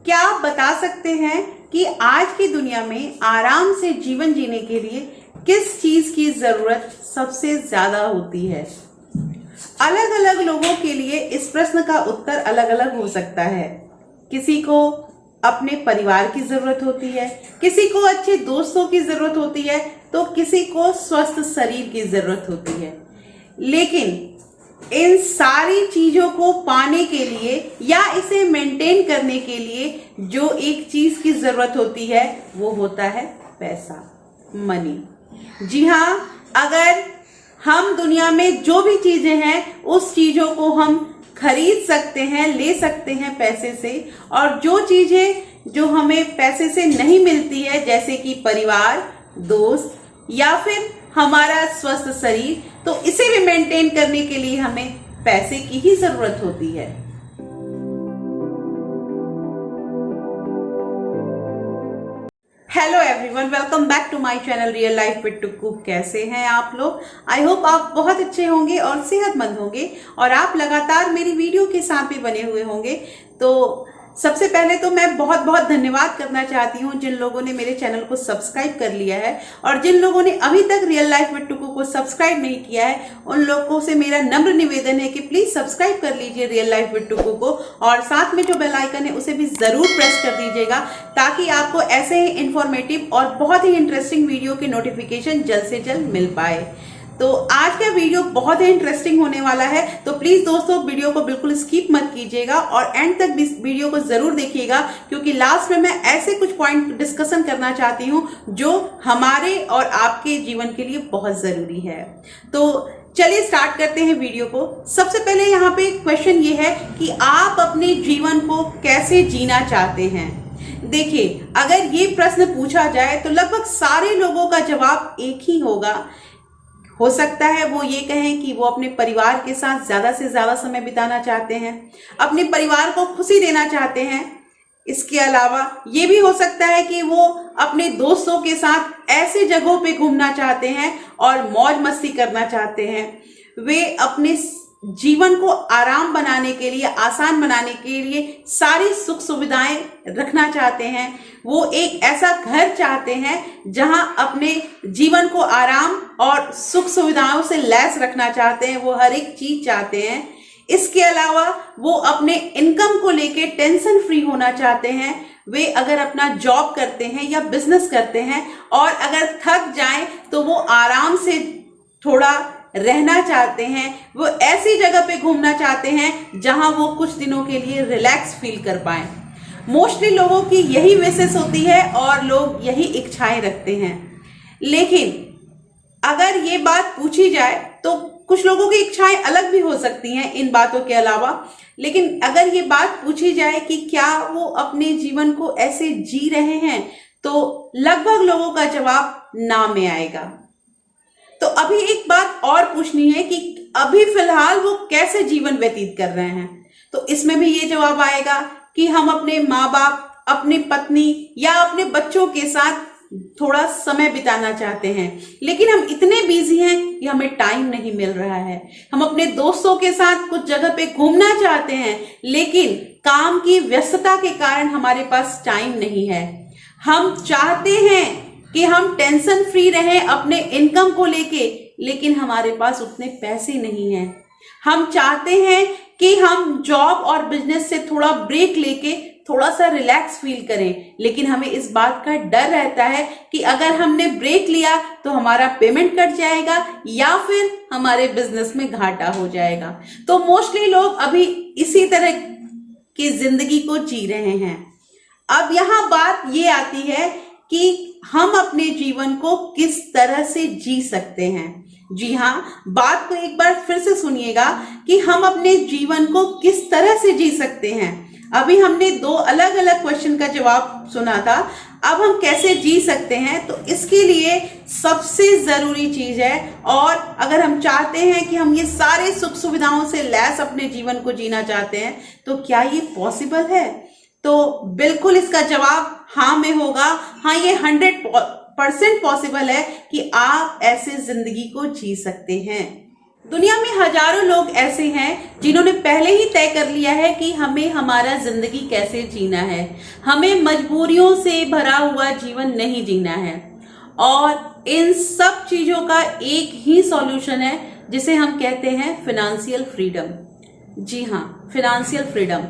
क्या आप बता सकते हैं कि आज की दुनिया में आराम से जीवन जीने के लिए किस चीज की जरूरत सबसे ज्यादा होती है? अलग अलग लोगों के लिए इस प्रश्न का उत्तर अलग अलग हो सकता है। किसी को अपने परिवार की जरूरत होती है, किसी को अच्छे दोस्तों की जरूरत होती है, तो किसी को स्वस्थ शरीर की जरूरत होती है। लेकिन इन सारी चीजों को पाने के लिए या इसे मेंटेन करने के लिए जो एक चीज की जरूरत होती है वो होता है पैसा, मनी। जी हाँ, अगर हम दुनिया में जो भी चीजें हैं उस चीजों को हम खरीद सकते हैं, ले सकते हैं पैसे से, और जो चीजें जो हमें पैसे से नहीं मिलती है जैसे कि परिवार, दोस्त या फिर हमारा स्वस्थ शरीर, तो इसे भी मेंटेन करने के लिए हमें पैसे की ही जरूरत होती है। Hello everyone, welcome back to my channel real life with Tukku. कैसे हैं आप लोग? आई होप आप बहुत अच्छे होंगे और सेहतमंद होंगे और आप लगातार मेरी वीडियो के साथ भी बने हुए होंगे। तो सबसे पहले तो मैं बहुत बहुत धन्यवाद करना चाहती हूँ जिन लोगों ने मेरे चैनल को सब्सक्राइब कर लिया है, और जिन लोगों ने अभी तक रियल लाइफ विद टुक्कू को सब्सक्राइब नहीं किया है उन लोगों से मेरा नम्र निवेदन है कि प्लीज सब्सक्राइब कर लीजिए रियल लाइफ विद टुक्कू को, और साथ में जो बेल आइकन है उसे भी जरूर प्रेस कर दीजिएगा ताकि आपको ऐसे ही इंफॉर्मेटिव और बहुत ही इंटरेस्टिंग वीडियो के नोटिफिकेशन जल्द से जल्द मिल पाए। तो आज का वीडियो बहुत ही इंटरेस्टिंग होने वाला है, तो प्लीज दोस्तों वीडियो को बिल्कुल स्किप मत कीजिएगा और एंड तक वीडियो को जरूर देखिएगा, क्योंकि लास्ट में मैं ऐसे कुछ पॉइंट डिस्कशन करना चाहती हूं जो हमारे और आपके जीवन के लिए बहुत जरूरी है। तो चलिए स्टार्ट करते हैं वीडियो को। सबसे पहले यहाँ पे क्वेश्चन ये है कि आप अपने जीवन को कैसे जीना चाहते हैं। देखिए, अगर ये प्रश्न पूछा जाए तो लगभग सारे लोगों का जवाब एक ही होगा। हो सकता है वो ये कहें कि वो अपने परिवार के साथ ज्यादा से ज्यादा समय बिताना चाहते हैं, अपने परिवार को खुशी देना चाहते हैं। इसके अलावा ये भी हो सकता है कि वो अपने दोस्तों के साथ ऐसे जगहों पे घूमना चाहते हैं और मौज मस्ती करना चाहते हैं। वे अपने जीवन को आराम बनाने के लिए, आसान बनाने के लिए सारी सुख सुविधाएं रखना चाहते हैं। वो एक ऐसा घर चाहते हैं जहां अपने जीवन को आराम और सुख सुविधाओं से लैस रखना चाहते हैं। वो हर एक चीज चाहते हैं। इसके अलावा वो अपने इनकम को लेके टेंशन फ्री होना चाहते हैं। वे अगर अपना जॉब करते हैं या बिजनेस करते हैं और अगर थक जाएं तो वो आराम से थोड़ा रहना चाहते हैं। वो ऐसी जगह पे घूमना चाहते हैं जहां वो कुछ दिनों के लिए रिलैक्स फील कर पाए। मोस्टली लोगों की यही विशेष होती है और लोग यही इच्छाएं रखते हैं। लेकिन अगर ये बात पूछी जाए तो कुछ लोगों की इच्छाएं अलग भी हो सकती हैं इन बातों के अलावा। लेकिन अगर ये बात पूछी जाए कि क्या वो अपने जीवन को ऐसे जी रहे हैं, तो लगभग लोगों का जवाब ना में आएगा। तो अभी एक बात और पूछनी है कि अभी फिलहाल वो कैसे जीवन व्यतीत कर रहे हैं, तो इसमें भी ये जवाब आएगा कि हम अपने माँ बाप, अपनी पत्नी या अपने बच्चों के साथ थोड़ा समय बिताना चाहते हैं, लेकिन हम इतने बिजी हैं कि हमें टाइम नहीं मिल रहा है। हम अपने दोस्तों के साथ कुछ जगह पे घूमना चाहते हैं, लेकिन काम की व्यस्तता के कारण हमारे पास टाइम नहीं है। हम चाहते हैं कि हम टेंशन फ्री रहें अपने इनकम को लेके, लेकिन हमारे पास उतने पैसे नहीं हैं। हम चाहते हैं कि हम जॉब और बिजनेस से थोड़ा ब्रेक लेके थोड़ा सा रिलैक्स फील करें, लेकिन हमें इस बात का डर रहता है कि अगर हमने ब्रेक लिया तो हमारा पेमेंट कट जाएगा या फिर हमारे बिजनेस में घाटा हो जाएगा। तो मोस्टली लोग अभी इसी तरह की जिंदगी को जी रहे हैं। अब यहाँ बात ये आती है कि हम अपने जीवन को किस तरह से जी सकते हैं। जी हाँ, बात को एक बार फिर से सुनिएगा कि हम अपने जीवन को किस तरह से जी सकते हैं। अभी हमने दो अलग अलग क्वेश्चन का जवाब सुना था, अब हम कैसे जी सकते हैं। तो इसके लिए सबसे जरूरी चीज है, और अगर हम चाहते हैं कि हम ये सारे सुख सुविधाओं से लैस अपने जीवन को जीना चाहते हैं, तो क्या ये पॉसिबल है? तो बिल्कुल इसका जवाब हाँ में होगा। हाँ, ये 100% पॉसिबल है कि आप ऐसे जिंदगी को जी सकते हैं। दुनिया में हजारों लोग ऐसे हैं जिन्होंने पहले ही तय कर लिया है कि हमें हमारा जिंदगी कैसे जीना है, हमें मजबूरियों से भरा हुआ जीवन नहीं जीना है। और इन सब चीजों का एक ही सॉल्यूशन है जिसे हम कहते हैं फिनेंशियल फ्रीडम। जी हाँ, फिनेंशियल फ्रीडम।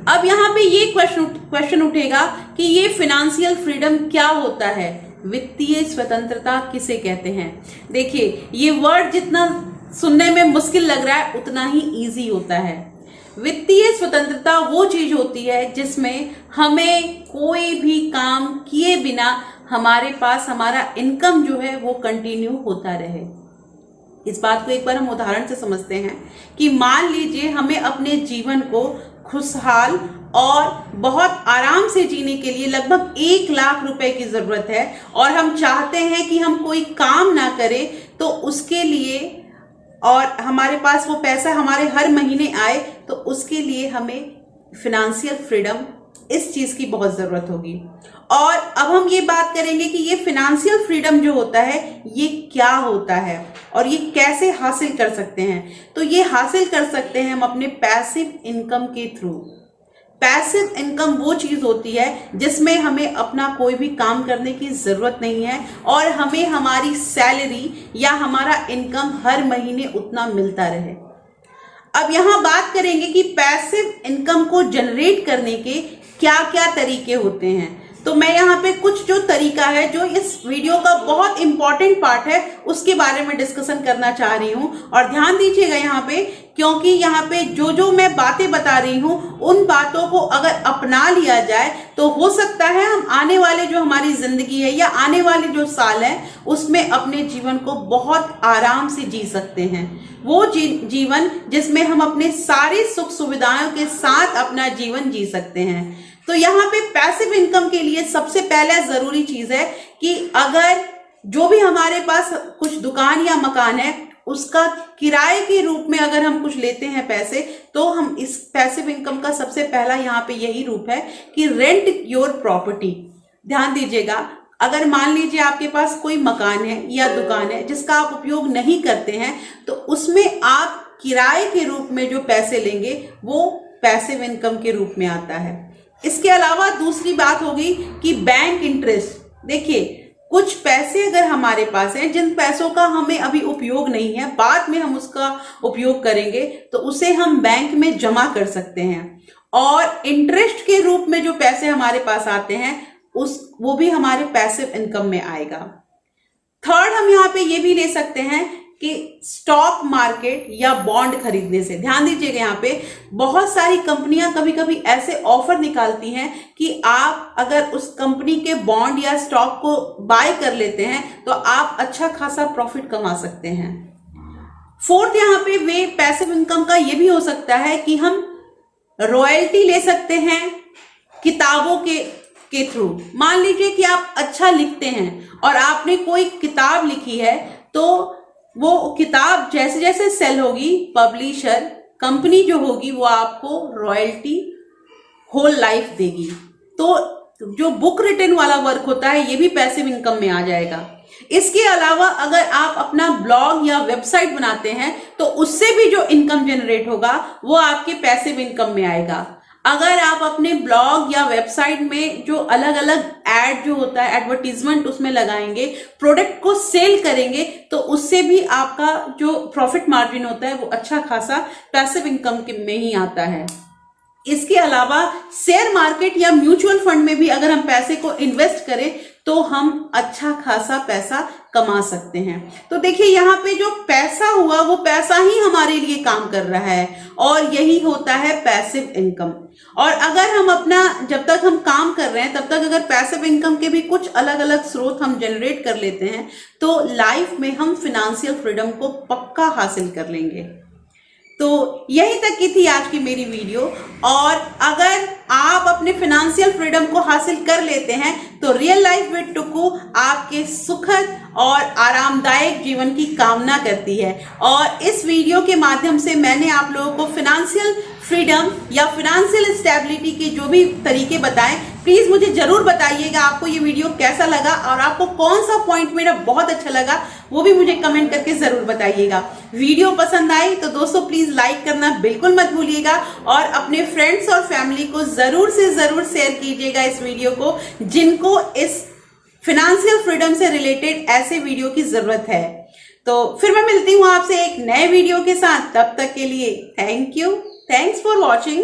अब यहाँ पे ये क्वेश्चन उठेगा कि ये फिनेंशियल फ्रीडम क्या होता है, वित्तीय स्वतंत्रता किसे कहते हैं। देखिए, ये वर्ड जितना सुनने में मुश्किल लग रहा है उतना ही इजी होता है। वित्तीय स्वतंत्रता वो चीज होती है जिसमें हमें कोई भी काम किए बिना हमारे पास हमारा इनकम जो है वो कंटिन्यू होता रहे। इस बात को एक बार हम उदाहरण से समझते हैं कि मान लीजिए हमें अपने जीवन को खुशहाल और बहुत आराम से जीने के लिए लगभग 1 लाख रुपए की जरूरत है और हम चाहते हैं कि हम कोई काम ना करें, तो उसके लिए और हमारे पास वो पैसा हमारे हर महीने आए, तो उसके लिए हमें फिनेंशियल फ्रीडम इस चीज की बहुत जरूरत होगी। और अब हम ये बात करेंगे कि ये फिनेंशियल फ्रीडम जो होता है ये क्या होता है और ये कैसे हासिल कर सकते हैं। तो ये हासिल कर सकते हैं हम अपने पैसिव इनकम के थ्रू। पैसिव इनकम वो चीज होती है जिसमें हमें अपना कोई भी काम करने की जरूरत नहीं है और हमें हमारी सैलरी या हमारा इनकम हर महीने उतना मिलता रहे। अब यहां बात करेंगे कि पैसिव इनकम को जनरेट करने के क्या क्या तरीके होते हैं। तो मैं यहाँ पे कुछ जो तरीका है जो इस वीडियो का बहुत इंपॉर्टेंट पार्ट है उसके बारे में डिस्कशन करना चाह रही हूँ। और ध्यान दीजिएगा यहाँ पे, क्योंकि यहाँ पे जो मैं बातें बता रही हूँ उन बातों को अगर अपना लिया जाए तो हो सकता है हम आने वाले जो हमारी जिंदगी है या आने वाले जो साल है उसमें अपने जीवन को बहुत आराम से जी सकते हैं। वो जीवन जिसमें हम अपने सारे सुख सुविधाओं के साथ अपना जीवन जी सकते हैं। तो यहाँ पे पैसिव इनकम के लिए सबसे पहले जरूरी चीज है कि अगर जो भी हमारे पास कुछ दुकान या मकान है उसका किराए के रूप में अगर हम कुछ लेते हैं पैसे, तो हम इस पैसिव इनकम का सबसे पहला यहाँ पे यही रूप है कि रेंट योर प्रॉपर्टी। ध्यान दीजिएगा, अगर मान लीजिए आपके पास कोई मकान है या दुकान है जिसका आप उपयोग नहीं करते हैं, तो उसमें आप किराए के रूप में जो पैसे लेंगे वो पैसिव इनकम के रूप में आता है। इसके अलावा दूसरी बात होगी कि बैंक इंटरेस्ट। देखिए, कुछ पैसे अगर हमारे पास हैं जिन पैसों का हमें अभी उपयोग नहीं है, बाद में हम उसका उपयोग करेंगे, तो उसे हम बैंक में जमा कर सकते हैं और इंटरेस्ट के रूप में जो पैसे हमारे पास आते हैं वो भी हमारे पैसिव इनकम में आएगा। थर्ड, हम यहाँ पे ये भी ले सकते हैं कि स्टॉक मार्केट या बॉन्ड खरीदने से। ध्यान दीजिएगा, यहाँ पे बहुत सारी कंपनियां कभी कभी ऐसे ऑफर निकालती हैं कि आप अगर उस कंपनी के बॉन्ड या स्टॉक को बाय कर लेते हैं तो आप अच्छा खासा प्रॉफिट कमा सकते हैं। फोर्थ, यहाँ पे वे पैसिव इनकम का ये भी हो सकता है कि हम रॉयल्टी ले सकते हैं किताबों के थ्रू। मान लीजिए कि आप अच्छा लिखते हैं और आपने कोई किताब लिखी है, तो वो किताब जैसे जैसे सेल होगी, पब्लिशर कंपनी जो होगी वो आपको रॉयल्टी होल लाइफ देगी। तो जो बुक रिटन वाला वर्क होता है ये भी पैसिव इनकम में आ जाएगा। इसके अलावा अगर आप अपना ब्लॉग या वेबसाइट बनाते हैं तो उससे भी जो इनकम जनरेट होगा वो आपके पैसिव इनकम में आएगा। अगर आप अपने ब्लॉग या वेबसाइट में जो अलग अलग एड जो होता है, एडवर्टीजमेंट उसमें लगाएंगे, प्रोडक्ट को सेल करेंगे, तो उससे भी आपका जो प्रॉफिट मार्जिन होता है वो अच्छा खासा पैसिव इनकम में ही आता है। इसके अलावा शेयर मार्केट या म्यूचुअल फंड में भी अगर हम पैसे को इन्वेस्ट करें तो हम अच्छा खासा पैसा कमा सकते हैं। तो देखिए, यहाँ पे जो पैसा हुआ वो पैसा ही हमारे लिए काम कर रहा है और यही होता है पैसिव इनकम। और अगर हम अपना जब तक हम काम कर रहे हैं तब तक अगर पैसिव इनकम के भी कुछ अलग अलग स्रोत हम जनरेट कर लेते हैं तो लाइफ में हम फिनेंशियल फ्रीडम को पक्का हासिल कर लेंगे। तो यही तक की थी आज की मेरी वीडियो। और अगर आप अपने फिनेंशियल फ्रीडम को हासिल कर लेते हैं तो रियल लाइफ विद टुकू आपके सुखद और आरामदायक जीवन की कामना करती है। और इस वीडियो के माध्यम से मैंने आप लोगों को फिनेंशियल फ्रीडम या फिनेंशियल स्टेबिलिटी के जो भी तरीके बताएं, प्लीज मुझे जरूर बताइएगा आपको ये वीडियो कैसा लगा और आपको कौन सा पॉइंट मेरा बहुत अच्छा लगा वो भी मुझे कमेंट करके जरूर बताइएगा। वीडियो पसंद आई तो दोस्तों प्लीज लाइक करना बिल्कुल मत भूलिएगा और अपने फ्रेंड्स और फैमिली को जरूर से जरूर शेयर कीजिएगा इस वीडियो को, जिनको इस फिनेंशियल फ्रीडम से रिलेटेड ऐसे वीडियो की जरूरत है। तो फिर मैं मिलती हूँ आपसे एक नए वीडियो के साथ, तब तक के लिए thank you, thanks for watching.